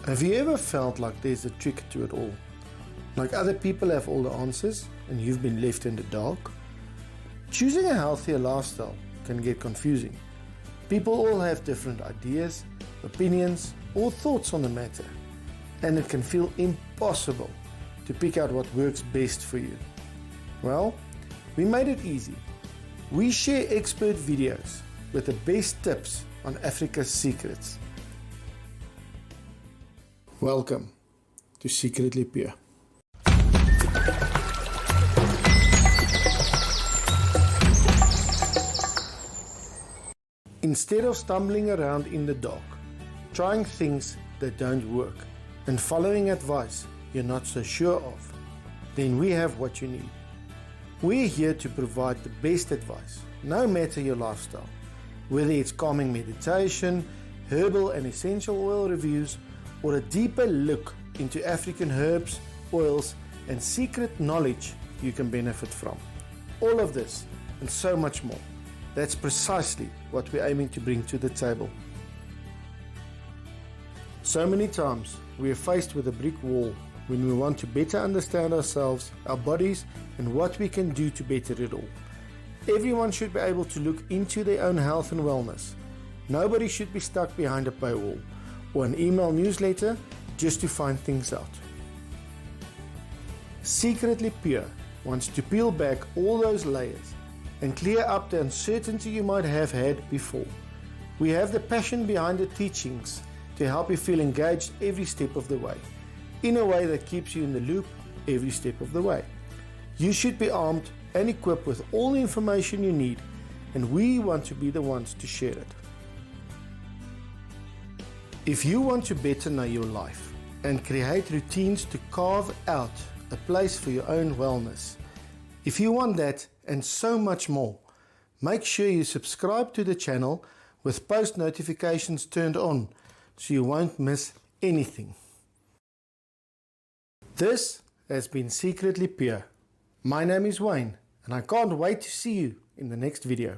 Have you ever felt like there's a trick to it all? Like other people have all the answers and you've been left in the dark? Choosing a healthier lifestyle can get confusing. People all have different ideas, opinions, or thoughts on the matter, and it can feel impossible to pick out what works best for you. Well, we made it easy. We share expert videos with the best tips on Africa's secrets. Welcome to Secretly Pure. Instead of stumbling around in the dark, trying things that don't work, and following advice you're not so sure of, then we have what you need. We're here to provide the best advice, no matter your lifestyle. Whether it's calming meditation, herbal and essential oil reviews, or a deeper look into African herbs, oils, and secret knowledge you can benefit from. All of this and so much more. That's precisely what we're aiming to bring to the table. So many times we are faced with a brick wall when we want to better understand ourselves, our bodies, and what we can do to better it all. Everyone should be able to look into their own health and wellness. Nobody should be stuck behind a paywall or an email newsletter just to find things out. Secretly Pure wants to peel back all those layers and clear up the uncertainty you might have had before. We have the passion behind the teachings to help you feel engaged every step of the way, in a way that keeps you in the loop every step of the way. You should be armed and equipped with all the information you need, and we want to be the ones to share it. If you want to better know your life and create routines to carve out a place for your own wellness, if you want that and so much more, make sure you subscribe to the channel with post notifications turned on so you won't miss anything. This has been Secretly Pure. My name is Wayne, and I can't wait to see you in the next video.